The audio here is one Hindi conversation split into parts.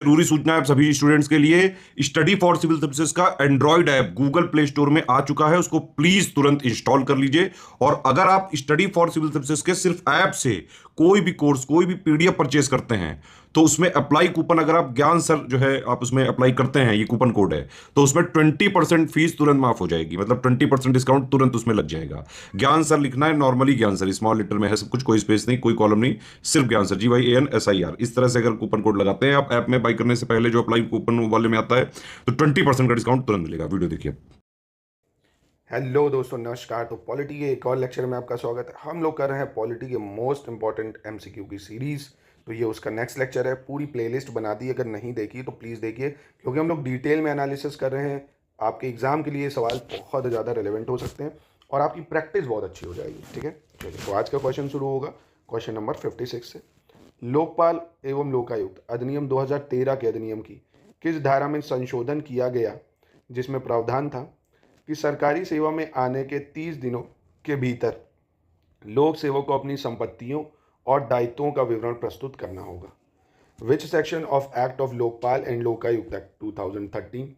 जरूरी सूचना है आप सभी स्टूडेंट्स के लिए। स्टडी फॉर सिविल सर्विसेज का Android app Google play store में आ चुका है, उसको प्लीज तुरंत इंस्टॉल कर लीजिए। और अगर आप स्टडी फॉर सिविल सर्विसेज के सिर्फ ऐप से कोई भी कोर्स, कोई भी पीडीएफ परचेज करते हैं, तो उसमें अप्लाई कूपन, अगर आप ज्ञान सर जो है आप उसमें अप्लाई करते हैं, ये कूपन कोड है, तो उसमें 20% फीस तुरंत माफ हो जाएगी। मतलब 20% डिस्काउंट तुरंत उसमें लग जाएगा। ज्ञान सर लिखना है, नॉर्मली ज्ञान सर स्मॉल लेटर में है सब कुछ, कोई स्पेस नहीं, कोई कॉलम नहीं, सिर्फ ज्ञान सर, GYANSIR। इस तरह से अगर कूपन कोड लगाते हैं आप ऐप में बाई करने से पहले, जो अप्लाई कूपन वाले में आता है, तो 20% का डिस्काउंट तुरंत मिलेगा। वीडियो देखिए। हेलो दोस्तों, नमस्कार। तो पॉलिटी के एक और लेक्चर में आपका स्वागत है। हम लोग कर रहे हैं पॉलिटी के मोस्ट इंपॉर्टेंट एमसीक्यू की सीरीज़। तो ये उसका नेक्स्ट लेक्चर है। पूरी प्लेलिस्ट बना दी, अगर नहीं देखी तो प्लीज़ देखिए, क्योंकि हम लोग डिटेल में एनालिसिस कर रहे हैं। आपके एग्जाम के लिए सवाल बहुत ज़्यादा रिलेवेंट हो सकते हैं और आपकी प्रैक्टिस बहुत अच्छी हो जाएगी। ठीक है, चलिए तो आज का क्वेश्चन शुरू होगा क्वेश्चन नंबर 56 से। लोकपाल एवं लोकायुक्त अधिनियम 2013 के अधिनियम की किस धारा में संशोधन किया गया, जिसमें प्रावधान था कि सरकारी सेवा में आने के 30 दिनों के भीतर लोक सेवक को अपनी संपत्तियों और दायित्वों का विवरण प्रस्तुत करना होगा। Which section of act of Lokpal and Lokayukta act 2013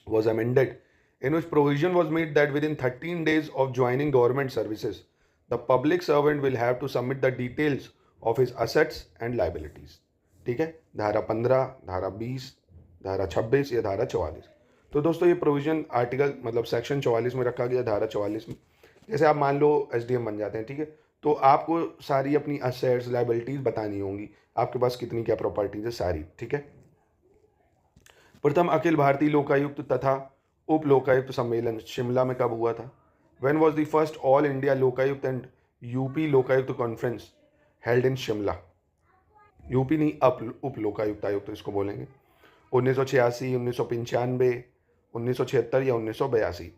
was amended, in which provision was made that within 13 days of joining government services, the public servant will have to submit the details of his assets and liabilities। ठीक है, धारा 15, धारा 20, धारा 26 या धारा 44। तो दोस्तों ये प्रोविजन आर्टिकल मतलब सेक्शन 44 में रखा गया, धारा 44 में। जैसे आप मान लो एसडीएम बन जाते हैं, ठीक है, तो आपको सारी अपनी असेट्स लाइबिलिटीज बतानी होंगी, आपके पास कितनी क्या प्रॉपर्टीज है सारी। ठीक है, प्रथम अखिल भारतीय लोकायुक्त तथा उप लोकायुक्त सम्मेलन शिमला में कब हुआ था? When was the first all India Lokayukta and UP Lokayukta conference held in Shimla? UP नहीं, उप लोकायुक्त आयुक्त इसको बोलेंगे। 1986, 1995, 1976 या 1982?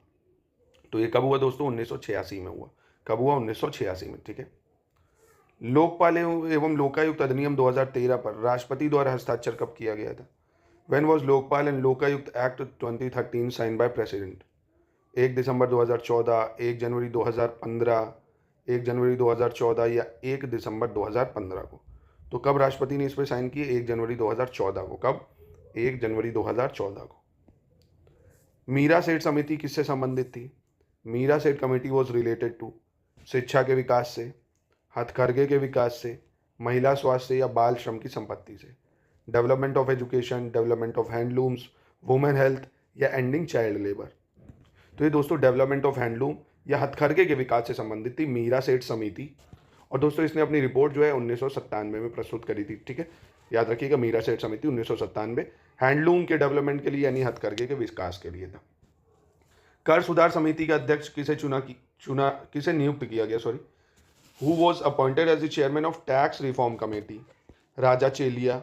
तो ये कब हुआ दोस्तों? 1986 में हुआ। कब हुआ? 1986 में। ठीक है, लोकपाल एवं लोकायुक्त अधिनियम 2013 पर राष्ट्रपति द्वारा हस्ताक्षर कब किया गया था? When was Lokpal and Lokayukta act 2013 sign by president? 1 December 2014, 1 January 2015, 1 January 2014 या 1 दिसंबर 2015 को? तो कब राष्ट्रपति ने इस पर साइन किए? 1 जनवरी 2014 को। कब? 1 जनवरी 2014 को। मीरा सेठ समिति किससे संबंधित थी? मीरा सेठ कमेटी वॉज रिलेटेड टू शिक्षा के विकास से, हथकरघे के विकास से, महिला स्वास्थ्य या बाल श्रम की संपत्ति से, development of education, development of handlooms, women health या एंडिंग चाइल्ड लेबर? तो ये दोस्तों डेवलपमेंट ऑफ हैंडलूम या हथकरघे के विकास से संबंधित थी मीरा सेठ समिति। और दोस्तों इसने अपनी रिपोर्ट जो है 1997 में प्रस्तुत करी थी। ठीक है, याद रखिएगा, मीरा सेठ समिति 1997 हैंडलूम के डेवलपमेंट के लिए यानी हथकरघे के विकास के लिए था। कर सुधार समिति का अध्यक्ष किसे नियुक्त किया गया? Who was appointed as the chairman of tax reform committee? Raja Chelliah,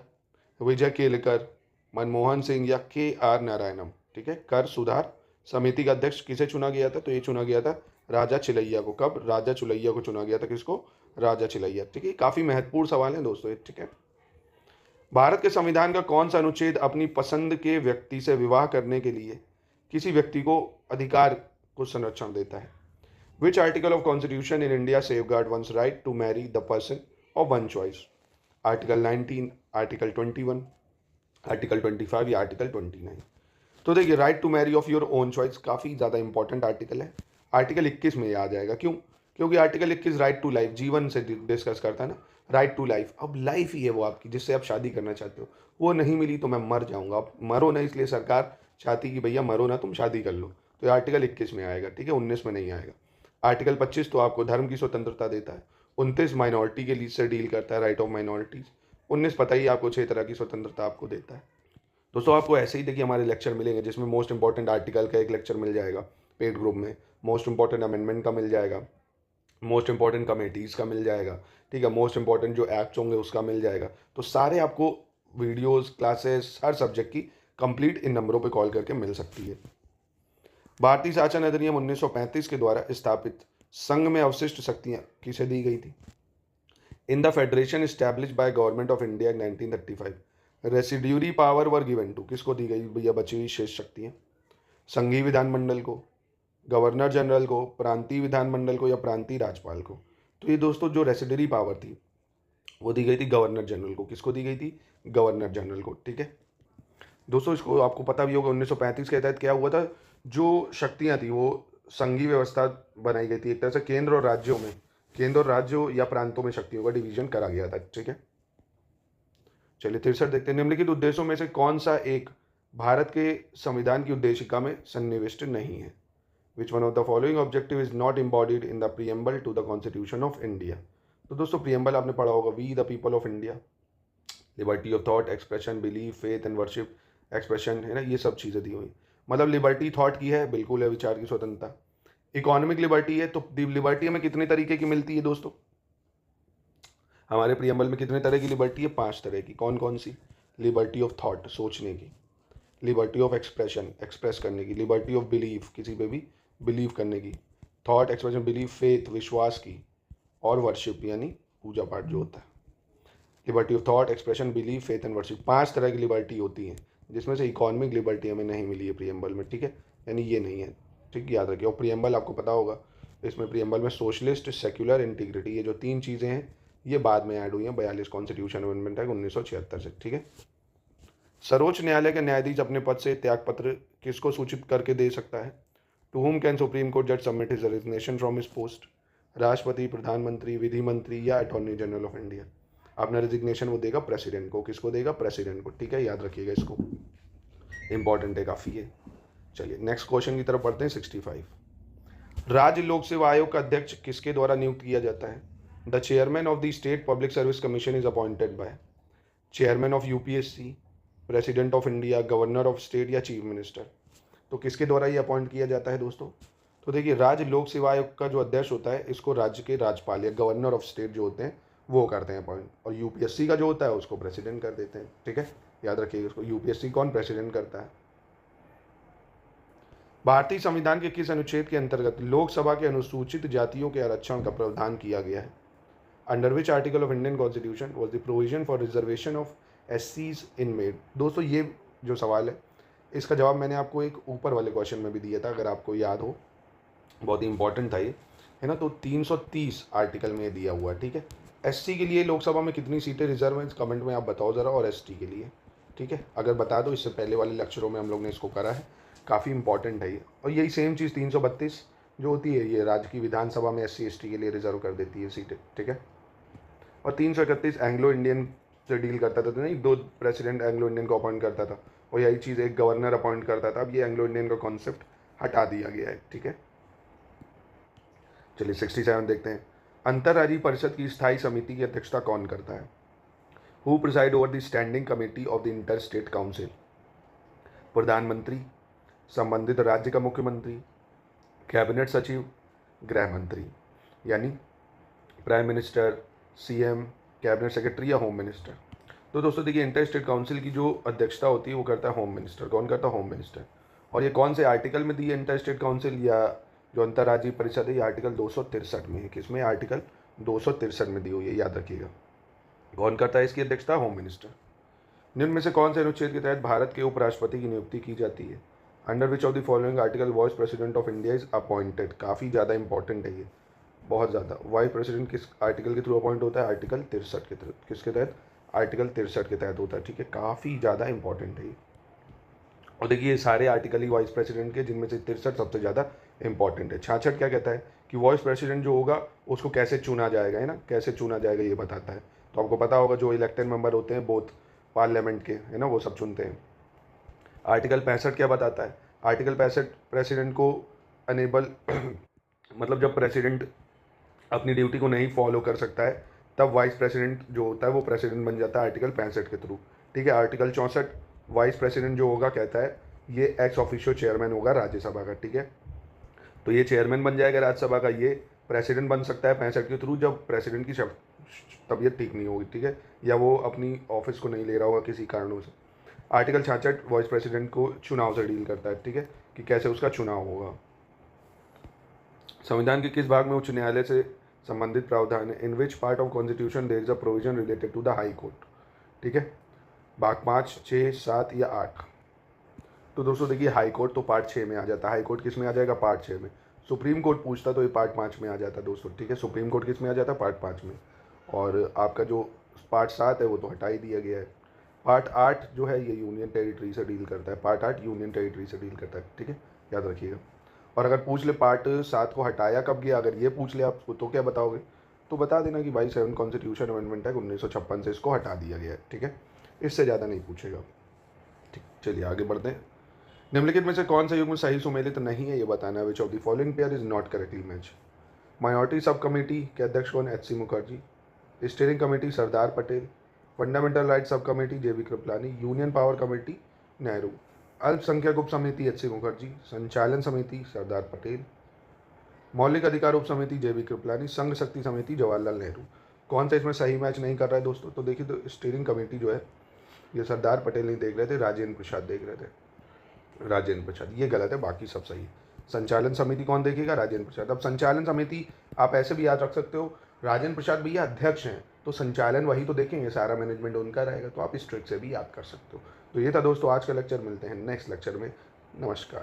Vijay Kelkar, Manmohan Singh या KR नारायणम? ठीक है, कर सुधार समिति का अध्यक्ष किसे चुना गया था? तो ये चुना गया था राजा चिलैया को। कब? राजा चिलैया को चुना गया था। किसको? राजा चिलैया। ठीक है, काफी महत्वपूर्ण सवाल है दोस्तों। ठीक है, भारत के संविधान का कौन सा अनुच्छेद अपनी पसंद के व्यक्ति से विवाह करने के लिए किसी व्यक्ति को अधिकार को संरक्षण देता है? Which article of constitution in India safeguard one's right to marry the person of one choice? Article 19, article 21, article 25 या आर्टिकल 29? तो देखिए, right to marry of your own choice काफ़ी ज़्यादा इंपॉर्टेंट आर्टिकल है। आर्टिकल 21 में ये आ जाएगा। क्यों? क्योंकि आर्टिकल 21 राइट टू लाइफ, जीवन से डिस्कस करता है ना, राइट टू लाइफ। अब लाइफ ही है वो आपकी, जिससे आप शादी करना चाहते हो, वो नहीं मिली तो मैं मर जाऊंगा। आप मरो ना, इसलिए सरकार चाहती कि भैया मरो ना, तुम शादी कर लो। तो ये आर्टिकल 21 में आएगा। ठीक है, 19 में नहीं आएगा। आर्टिकल 25 तो आपको धर्म की स्वतंत्रता देता है। 29 माइनॉरिटी के लिए से डील करता है, राइट ऑफ माइनॉरिटीज। 19 पता ही आपको 6 तरह की स्वतंत्रता आपको देता है। दोस्तों आपको ऐसे ही देखिए हमारे लेक्चर मिलेंगे, जिसमें मोस्ट इंपॉर्टेंट आर्टिकल का एक लेक्चर मिल जाएगा पेड ग्रुप में, मोस्ट इंपॉर्टेंट अमेंडमेंट का मिल जाएगा, मोस्ट इंपॉर्टेंट कमेटीज़ का मिल जाएगा। ठीक है, मोस्ट इंपॉर्टेंट जो एक्ट्स होंगे उसका मिल जाएगा। तो सारे आपको वीडियोस, क्लासेस, हर सब्जेक्ट की कंप्लीट इन नंबरों पे कॉल करके मिल सकती है। भारतीय शासन अधिनियम 1935 के द्वारा स्थापित संघ में अवशिष्ट शक्तियाँ किसे दी गई थी? In the federation establish by government of India 1935 residuary power were given to? किसको दी गई भैया बची हुई शेष शक्तियाँ? संघीय विधानमंडल को, गवर्नर जनरल को, प्रांतीय विधानमंडल को या प्रांतीय राज्यपाल को? तो ये दोस्तों जो रेसिडरी पावर थी वो दी गई थी गवर्नर जनरल को। किसको दी गई थी? गवर्नर जनरल को। ठीक है, दोस्तों इसको आपको पता भी होगा 1935 के तहत क्या हुआ था, जो शक्तियाँ थी वो संघीय व्यवस्था बनाई गई थी। एक तरह से केंद्र और राज्यों या प्रांतों में शक्तियों का डिवीजन करा गया था। ठीक है, चलिए 63 देखते हैं। निम्नलिखित उद्देश्यों में से कौन सा एक भारत के संविधान की उद्देशिका में सन्निविष्ट नहीं है? Which one of the following objective is not embodied in the preamble to the constitution of India? तो दोस्तों प्रीएम्बल आपने पढ़ा होगा, we the people of India, liberty of thought, expression, belief, faith and worship, expression, है ना, ये सब चीज़ें दी हुई। मतलब लिबर्टी थॉट की है, बिल्कुल है, विचार की स्वतंत्रता। इकोनॉमिक लिबर्टी है, तो लिबर्टी हमें कितने तरीके की मिलती है दोस्तों? हमारे प्रियम्बल में कितने तरह की लिबर्टी है? 5 तरह की। कौन कौन सी? लिबर्टी ऑफ थॉट, सोचने की, लिबर्टी ऑफ एक्सप्रेशन, एक्सप्रेस करने की, लिबर्टी ऑफ बिलीफ, किसी पे भी बिलीव करने की, थॉट, एक्सप्रेशन, बिलीफ, फेथ, विश्वास की, और वर्शिप यानी पूजा पाठ जो होता है। Liberty of thought, expression, belief, faith and worship, 5 तरह की लिबर्टी होती है, जिसमें से इकोनॉमिक लिबर्टी हमें नहीं मिली है प्रियम्बल में। ठीक है, यानी ये नहीं है। ठीक, याद रखिए। और प्रियम्बल आपको पता होगा, इसमें प्रियम्बल में सोशलिस्ट, सेक्युलर, इंटीग्रिटी, ये जो 3 चीज़ें हैं ये बाद में ऐड हुई हैं 42 कॉन्स्टिट्यूशन अमेंडमेंट एक्ट 1976 से। ठीक है, सर्वोच्च न्यायालय के न्यायाधीश अपने पद से त्यागपत्र किसको सूचित करके दे सकता है? To whom can Supreme Court जज submit his resignation from his post? राष्ट्रपति, प्रधानमंत्री, विधि मंत्री या अटॉर्नी जनरल ऑफ इंडिया? अपना रेजिग्नेशन वो देगा प्रेसिडेंट को। किसको देगा? प्रेसिडेंट को। ठीक है, याद रखिएगा इसको, इंपॉर्टेंट है काफ़ी है। चलिए नेक्स्ट क्वेश्चन की तरफ पढ़ते हैं। 65, राज्य लोक सेवा आयोग का अध्यक्ष किसके द्वारा नियुक्त किया जाता है? The chairman of the state public service commission is appointed by chairman of UPSC, president of India, governor of state या चीफ मिनिस्टर? तो किसके द्वारा ये अपॉइंट किया जाता है दोस्तों? तो देखिए, राज्य लोक सेवा आयोग का जो अध्यक्ष होता है इसको राज्य के राज्यपाल या गवर्नर ऑफ स्टेट जो होते हैं वो करते हैं अपॉइंट, और यूपीएससी का जो होता है उसको प्रेसिडेंट कर देते हैं। ठीक है, याद रखिएगा इसको, यूपीएससी कौन प्रेसिडेंट करता है? भारतीय संविधान के किस अनुच्छेद के अंतर्गत लोकसभा के अनुसूचित जातियों के आरक्षण का प्रावधान किया गया है? Under which article of Indian constitution was the provision for reservation of एससीज इन मेड? दोस्तों ये जो सवाल है इसका जवाब मैंने आपको एक ऊपर वाले क्वेश्चन में भी दिया था, अगर आपको याद हो, बहुत ही इंपॉर्टेंट था ये, है ना। तो 330 आर्टिकल में दिया हुआ है। ठीक है, एससी के लिए लोकसभा में कितनी सीटें रिजर्व हैं कमेंट में आप बताओ ज़रा, और एसटी के लिए? ठीक है, अगर बता दो, इससे पहले वाले लेक्चरों में हम लोग ने इसको करा है, काफ़ी इंपॉर्टेंट है ये। और यही सेम चीज़ 332 जो होती है ये राज्य की विधानसभा में एससी एसटी के लिए रिजर्व कर देती है सीटें। ठीक है, और 331 एंग्लो इंडियन से डील करता था, तो नहीं, 2 प्रेसिडेंट एंग्लो इंडियन को अपॉइंट करता था, और यही चीज़ एक गवर्नर अपॉइंट करता था। अब ये एंग्लो इंडियन का कॉन्सेप्ट हटा दिया गया है। ठीक है, चलिए 67 देखते हैं। अंतर्राज्यीय परिषद की स्थायी समिति की अध्यक्षता कौन करता है? Who preside over the standing committee of the inter state council? प्रधानमंत्री, संबंधित राज्य का मुख्यमंत्री, कैबिनेट सचिव, गृह मंत्री, यानी prime minister, CM, cabinet secretary या होम मिनिस्टर? तो दोस्तों देखिए, इंटर स्टेट काउंसिल की जो अध्यक्षता होती है वो करता है होम मिनिस्टर। कौन करता है? Home minister. और ये कौन से आर्टिकल में दी है इंटर स्टेट काउंसिल या जो अंतर्राज्यीय परिषद है? ये आर्टिकल 263 में है। किसमें? आर्टिकल 263 में दी हुई है, याद रखिएगा। कौन करता है इसकी अध्यक्षता? Home minister. निम्न में से कौन से अनुच्छेद के तहत भारत के उपराष्ट्रपति की नियुक्ति की जाती है? Under which of the following article vice president of India is appointed? काफ़ी ज़्यादा इंपॉर्टेंट है ये, बहुत ज़्यादा। वाइस प्रेसिडेंट किस आर्टिकल के थ्रू अपॉइंट होता है? आर्टिकल 63 के तहत। किसके तहत? आर्टिकल 63 के तहत होता है। ठीक है, काफ़ी ज़्यादा इंपॉर्टेंट है ये। और देखिए, ये सारे आर्टिकल ही वाइस प्रेसिडेंट के, जिनमें से 63 सबसे ज़्यादा इंपॉर्टेंट है। 66 क्या कहता है कि वाइस प्रेसिडेंट जो होगा उसको कैसे चुना जाएगा, है ना, कैसे चुना जाएगा ये बताता है। तो आपको पता होगा जो इलेक्टेड मेंबर होते हैं बोथ पार्लियामेंट के, है ना, वो सब चुनते हैं। आर्टिकल 65 क्या बताता है? आर्टिकल 65 प्रेसिडेंट को अनेबल मतलब जब प्रेसिडेंट अपनी ड्यूटी को नहीं फॉलो कर सकता है तब वाइस प्रेसिडेंट जो होता है वो प्रेसिडेंट बन जाता है आर्टिकल 65 के थ्रू। ठीक है, आर्टिकल 64 वाइस प्रेसिडेंट जो होगा कहता है ये एक्स ऑफिशियो चेयरमैन होगा राज्यसभा का। ठीक है, तो ये चेयरमैन बन जाएगा राज्यसभा का, ये प्रेसिडेंट बन सकता है 65 के थ्रू जब प्रेसिडेंट की तबीयत ठीक नहीं होगी। ठीक है, या वो अपनी ऑफिस को नहीं ले रहा होगा किसी कारणों से। आर्टिकल 66 वाइस प्रेसिडेंट को चुनाव से डील करता है। ठीक है, कि कैसे उसका चुनाव होगा। संविधान के किस भाग में उच्च न्यायालय से संबंधित प्रावधान है? In which part of constitution there is a provision related to the high court? ठीक है, भाग 5, 6, 7 या 8? तो दोस्तों देखिए, हाई कोर्ट तो पार्ट 6 में आ जाता है। हाई कोर्ट किस में आ जाएगा? पार्ट 6 में। सुप्रीम कोर्ट पूछता तो ये पार्ट 5 में आ जाता दोस्तों। ठीक है, सुप्रीम कोर्ट किस में आ जाता? पार्ट 5 में। और आपका जो पार्ट 7 है वो तो हटा ही दिया गया है। पार्ट 8 जो है ये यूनियन टेरिटरी से डील करता है, पार्ट 8 यूनियन टेरिटरी से डील करता है, ठीक है, याद रखिएगा। और अगर पूछ ले पार्ट 7 को हटाया कब गया, अगर ये पूछ ले आपको तो क्या बताओगे, तो बता देना कि भाई 7 कॉन्स्टिट्यूशन अमेंडमेंट एक्ट 1956 से इसको हटा दिया गया है, ठीक है, इससे ज़्यादा नहीं पूछेगा। ठीक, चलिए आगे बढ़ते हैं। निम्नलिखित में से कौन सा युग्म सही सुमेलित नहीं है ये बताना है। Which of the following pair is not correctly match. Minority sub committee के अध्यक्ष कौन, H C Mukherjee. Steering committee Sardar Patel. Fundamental right sub committee J B Kripalani. Union power committee Nehru. अल्पसंख्यक उप समिति एच सी मुखर्जी। संचालन समिति सरदार पटेल। मौलिक अधिकार उप समिति जे बी कृपलानी। संघ शक्ति समिति जवाहरलाल नेहरू। कौन सा इसमें सही मैच नहीं कर रहा है दोस्तों, तो देखिए तो स्टीयरिंग कमेटी जो है ये सरदार पटेल नहीं देख रहे थे, राजेंद्र प्रसाद देख रहे थे, राजेंद्र प्रसाद, ये गलत है, बाकी सब सही है। संचालन समिति कौन देखेगा, राजेंद्र प्रसाद। अब संचालन समिति आप ऐसे भी याद रख सकते हो, राजेंद्र प्रसाद भैया अध्यक्ष हैं तो संचालन वही तो देखेंगे, सारा मैनेजमेंट उनका रहेगा, तो आप इस ट्रिक से भी याद कर सकते हो। तो ये था दोस्तों आज का लेक्चर, मिलते हैं नेक्स्ट लेक्चर में, नमस्कार।